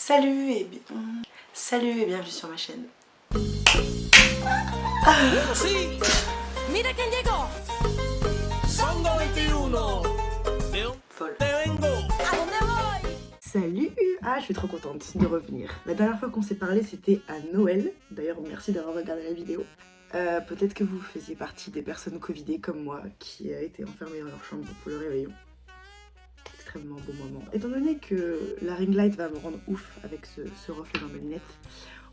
Salut et bienvenue sur ma chaîne. Sí, Mira quién llegó. son 21. Folle. Te vengo. ¿A dónde voy? Salut! Ah, je suis trop contente de revenir. La dernière fois qu'on s'est parlé, c'était à Noël. D'ailleurs, merci d'avoir regardé la vidéo. Peut-être que vous faisiez partie des personnes covidées comme moi qui étaient enfermées dans leur chambre pour le réveillon. Extrêmement beau moment. Étant donné que la ring light va me rendre ouf avec ce reflet dans mes lunettes,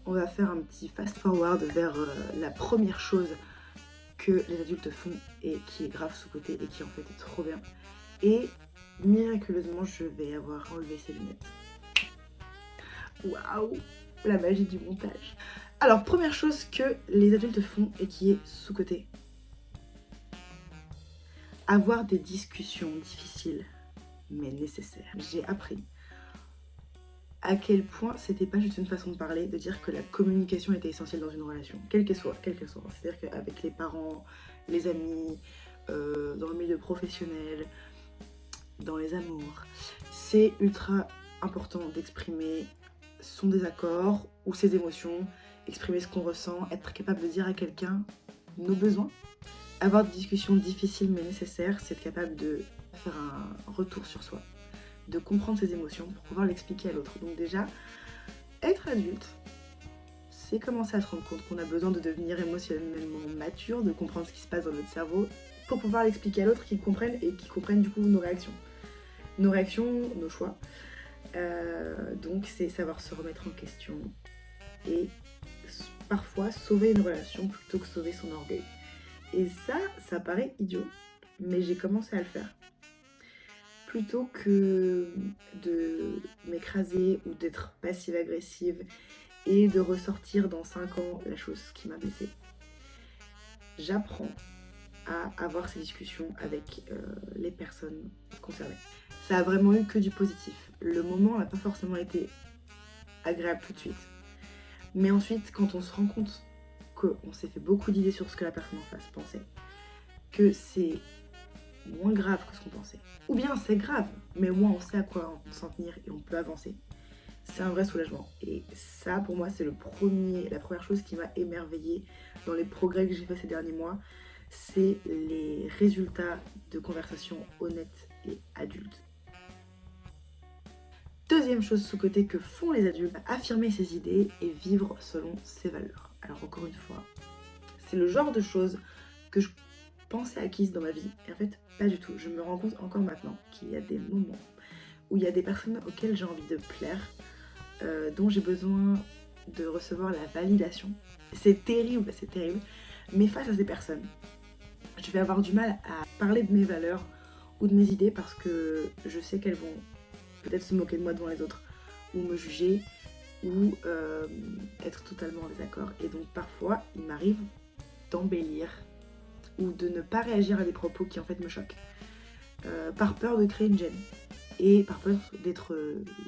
on va faire un petit fast forward vers la première chose que les adultes font et qui est grave sous-côté et qui en fait est trop bien. Et miraculeusement, je vais avoir enlevé ces lunettes. Waouh! La magie du montage. Alors, première chose que les adultes font et qui est sous-côté. Avoir des discussions difficiles, mais nécessaires. J'ai appris à quel point c'était pas juste une façon de parler, de dire que la communication était essentielle dans une relation, quelle qu'elle soit. C'est-à-dire qu'avec les parents, les amis, dans le milieu professionnel, dans les amours, c'est ultra important d'exprimer son désaccord ou ses émotions, exprimer ce qu'on ressent, être capable de dire à quelqu'un nos besoins. Avoir des discussions difficiles mais nécessaires, c'est être capable de faire un retour sur soi, de comprendre ses émotions pour pouvoir l'expliquer à l'autre. Donc déjà, être adulte, c'est commencer à se rendre compte qu'on a besoin de devenir émotionnellement mature, de comprendre ce qui se passe dans notre cerveau pour pouvoir l'expliquer à l'autre, qu'il comprenne et qu'il comprenne du coup nos réactions. Nos réactions, nos choix. Donc c'est savoir se remettre en question et parfois sauver une relation plutôt que sauver son orgueil. Et ça paraît idiot, mais j'ai commencé à le faire. Plutôt que de m'écraser ou d'être passive-agressive et de ressortir dans 5 ans la chose qui m'a blessée, j'apprends à avoir ces discussions avec les personnes concernées. Ça a vraiment eu que du positif. Le moment n'a pas forcément été agréable tout de suite. Mais ensuite, quand on se rend compte qu'on s'est fait beaucoup d'idées sur ce que la personne en face pensait, que c'est moins grave que ce qu'on pensait, ou bien c'est grave, mais au moins on sait à quoi s'en tenir et on peut avancer, c'est un vrai soulagement. Et ça, pour moi, c'est la première chose qui m'a émerveillée dans les progrès que j'ai fait ces derniers mois, c'est les résultats de conversations honnêtes et adultes. Deuxième chose sous-côté que font les adultes, affirmer ses idées et vivre selon ses valeurs. Alors encore une fois, c'est le genre de choses que je pensais acquises dans ma vie, et en fait pas du tout. Je me rends compte encore maintenant qu'il y a des moments où il y a des personnes auxquelles j'ai envie de plaire, dont j'ai besoin de recevoir la validation. C'est terrible, mais face à ces personnes, je vais avoir du mal à parler de mes valeurs ou de mes idées parce que je sais qu'elles vont peut-être se moquer de moi devant les autres, ou me juger, ou être totalement en désaccord. Et donc parfois, il m'arrive d'embellir ou de ne pas réagir à des propos qui en fait me choquent, par peur de créer une gêne et par peur d'être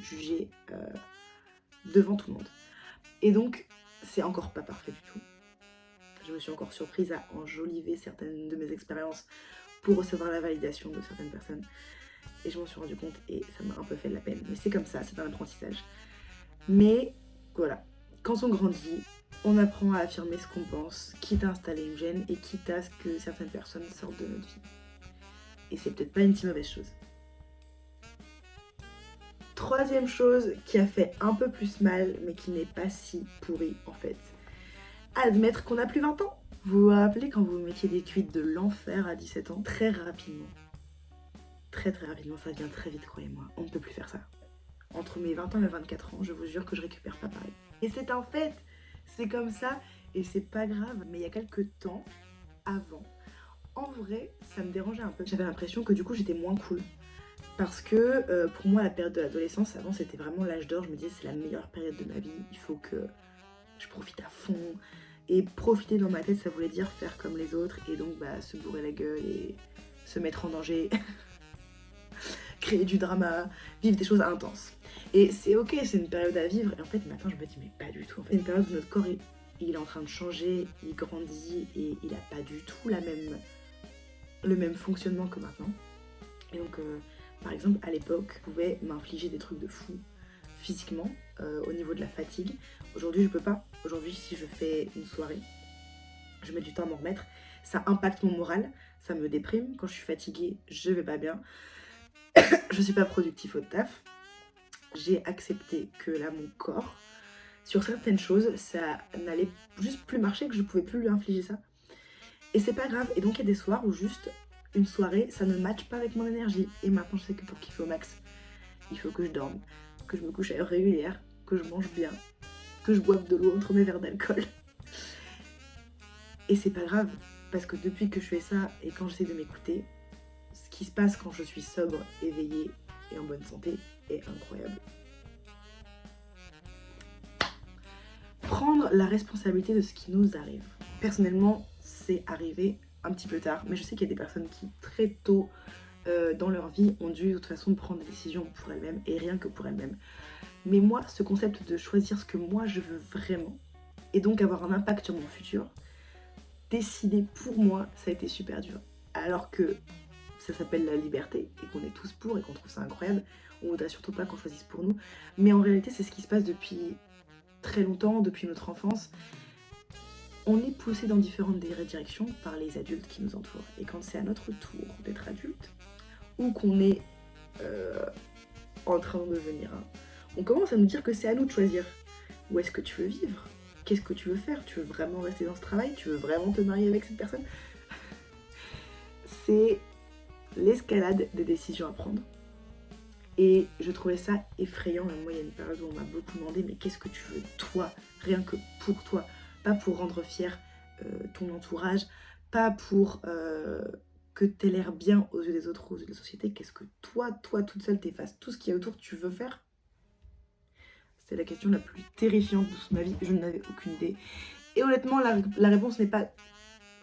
jugée devant tout le monde. Et donc, c'est encore pas parfait du tout. Je me suis encore surprise à enjoliver certaines de mes expériences pour recevoir la validation de certaines personnes. Et je m'en suis rendu compte et ça m'a un peu fait de la peine. Mais c'est comme ça, c'est un apprentissage. Mais voilà, quand on grandit, on apprend à affirmer ce qu'on pense, quitte à installer une gêne et quitte à ce que certaines personnes sortent de notre vie. Et c'est peut-être pas une si mauvaise chose. Troisième chose qui a fait un peu plus mal, mais qui n'est pas si pourrie en fait. Admettre qu'on n'a plus 20 ans. Vous vous rappelez quand vous mettiez des tweets de l'enfer à 17 ans? Très rapidement, ça vient très vite, croyez-moi. On ne peut plus faire ça. Entre mes 20 ans et mes 24 ans, je vous jure que je récupère pas pareil. Et c'est un fait, c'est comme ça, et c'est pas grave. Mais il y a quelques temps, avant, en vrai, ça me dérangeait un peu. J'avais l'impression que du coup, j'étais moins cool. Parce que pour moi, la période de l'adolescence, avant, c'était vraiment l'âge d'or. Je me disais, c'est la meilleure période de ma vie. Il faut que je profite à fond. Et profiter dans ma tête, ça voulait dire faire comme les autres. Et donc, se bourrer la gueule et se mettre en danger. Créer du drama, vivre des choses intenses. Et c'est ok, c'est une période à vivre. Et en fait, maintenant, je me dis, mais pas du tout. En fait, c'est une période où notre corps, il est en train de changer, il grandit et il a pas du tout le même fonctionnement que maintenant. Et donc, par exemple, à l'époque, je pouvais m'infliger des trucs de fou. physiquement, au niveau de la fatigue. Aujourd'hui je peux pas. Aujourd'hui si je fais une soirée, je mets du temps à m'en remettre. Ça impacte mon moral, ça me déprime. Quand je suis fatiguée, je vais pas bien. Je suis pas productif au taf. J'ai accepté que là mon corps, sur certaines choses, ça n'allait juste plus marcher, que je pouvais plus lui infliger ça. Et c'est pas grave. Et donc il y a des soirs où juste une soirée, ça ne matche pas avec mon énergie. Et maintenant je sais que pour kiffer au max, il faut que je dorme, que je me couche à heure régulière, que je mange bien, que je boive de l'eau entre mes verres d'alcool. Et c'est pas grave, parce que depuis que je fais ça et quand j'essaie de m'écouter, ce qui se passe quand je suis sobre, éveillée et en bonne santé est incroyable. Prendre la responsabilité de ce qui nous arrive. Personnellement, c'est arrivé un petit peu tard, mais je sais qu'il y a des personnes qui très tôt dans leur vie ont dû de toute façon prendre des décisions pour elles-mêmes et rien que pour elles-mêmes. Mais moi, ce concept de choisir ce que moi je veux vraiment et donc avoir un impact sur mon futur, décider pour moi, ça a été super dur. Alors que ça s'appelle la liberté et qu'on est tous pour et qu'on trouve ça incroyable, on voudrait surtout pas qu'on choisisse pour nous. Mais en réalité, c'est ce qui se passe depuis très longtemps, depuis notre enfance. On est poussé dans différentes directions par les adultes qui nous entourent. Et quand c'est à notre tour d'être adulte, ou qu'on est en train de devenir un, on commence à nous dire que c'est à nous de choisir. Où est-ce que tu veux vivre? Qu'est-ce que tu veux faire? Tu veux vraiment rester dans ce travail? Tu veux vraiment te marier avec cette personne? C'est l'escalade des décisions à prendre. Et je trouvais ça effrayant. Même moi, il y a une période où on m'a beaucoup demandé, mais qu'est-ce que tu veux toi? Rien que pour toi. Pas pour rendre fier ton entourage, pas pour que t'aies l'air bien aux yeux des autres, aux yeux de la société. Qu'est-ce que toi, toute seule, t'effaces tout ce qu'il y a autour, tu veux faire? C'est la question la plus terrifiante de toute ma vie. Je n'avais aucune idée. Et honnêtement, la réponse n'est pas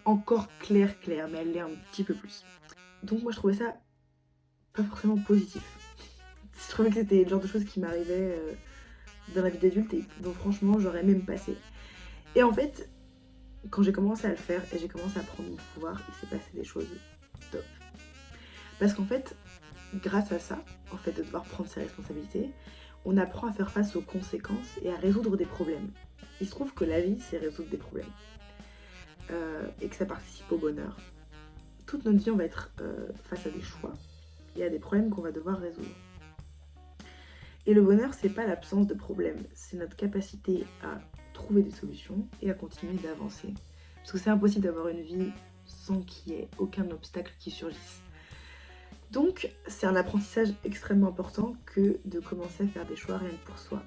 encore claire, mais elle l'est un petit peu plus. Donc moi, je trouvais ça pas forcément positif. Je trouvais que c'était le genre de choses qui m'arrivaient dans la vie d'adulte et dont franchement, j'aurais même passé. Et en fait, quand j'ai commencé à le faire et j'ai commencé à prendre mon pouvoir, il s'est passé des choses top. Parce qu'en fait, grâce à ça, en fait, de devoir prendre ses responsabilités, on apprend à faire face aux conséquences et à résoudre des problèmes. Il se trouve que la vie, c'est résoudre des problèmes. Et que ça participe au bonheur. Toute notre vie, on va être face à des choix et à des problèmes qu'on va devoir résoudre. Et le bonheur, c'est pas l'absence de problèmes, c'est notre capacité à trouver des solutions et à continuer d'avancer. Parce que c'est impossible d'avoir une vie sans qu'il y ait aucun obstacle qui surgisse. Donc, c'est un apprentissage extrêmement important que de commencer à faire des choix rien que pour soi.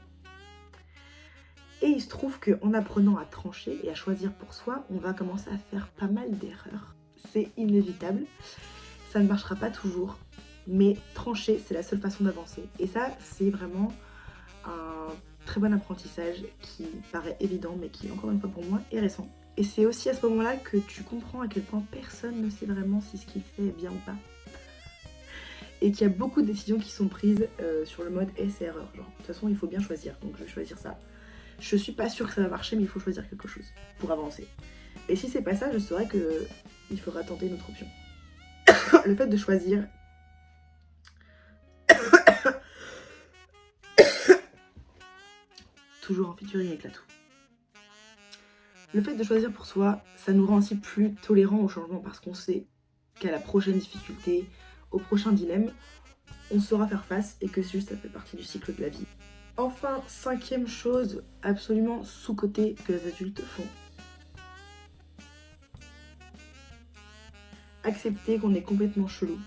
Et il se trouve qu'en apprenant à trancher et à choisir pour soi, on va commencer à faire pas mal d'erreurs. C'est inévitable, ça ne marchera pas toujours, mais trancher, c'est la seule façon d'avancer. Et ça, c'est vraiment un très bon apprentissage qui paraît évident, mais qui, encore une fois pour moi, est récent. Et c'est aussi à ce moment-là que tu comprends à quel point personne ne sait vraiment si ce qu'il fait est bien ou pas. Et qu'il y a beaucoup de décisions qui sont prises sur le mode essai-erreur. Genre, de toute façon, il faut bien choisir, donc je vais choisir ça. Je suis pas sûre que ça va marcher, mais il faut choisir quelque chose pour avancer. Et si c'est pas ça, je saurais que il faudra tenter une autre option. Le fait de choisir... Toujours en featuring avec l'atout. Le fait de choisir pour soi, ça nous rend aussi plus tolérants au changement parce qu'on sait qu'à la prochaine difficulté, au prochain dilemme, on saura faire face et que juste ça fait partie du cycle de la vie. Enfin, 5e chose absolument sous-cotée que les adultes font. Accepter qu'on est complètement chelou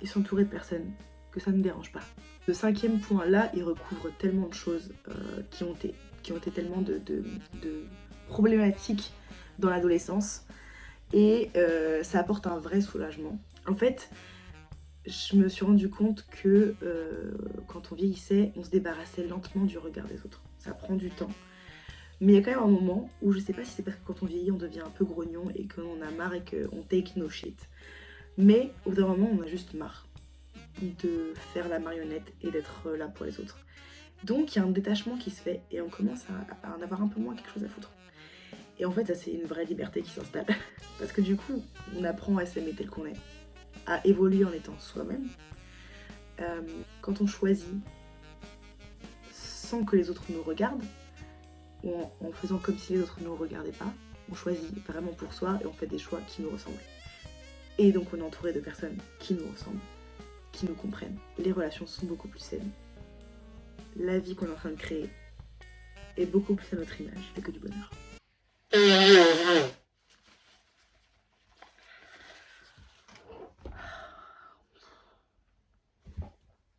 et s'entourer de personnes que ça ne dérange pas. Le 5e point là, il recouvre tellement de choses qui ont été tellement de problématiques dans l'adolescence et ça apporte un vrai soulagement. En fait, je me suis rendu compte que quand on vieillissait, on se débarrassait lentement du regard des autres. Ça prend du temps. Mais il y a quand même un moment où je sais pas si c'est parce que quand on vieillit, on devient un peu grognon et qu'on a marre et qu'on take no shit. Mais au bout d'un moment, on a juste marre de faire la marionnette et d'être là pour les autres. Donc il y a un détachement qui se fait et on commence à en avoir un peu moins quelque chose à foutre. Et en fait, ça c'est une vraie liberté qui s'installe. Parce que du coup, on apprend à s'aimer tel qu'on est, à évoluer en étant soi-même. Quand on choisit pensant que les autres nous regardent, ou en faisant comme si les autres ne nous regardaient pas. On choisit vraiment pour soi et on fait des choix qui nous ressemblent. Et donc on est entouré de personnes qui nous ressemblent, qui nous comprennent. Les relations sont beaucoup plus saines. La vie qu'on est en train de créer est beaucoup plus à notre image et que du bonheur.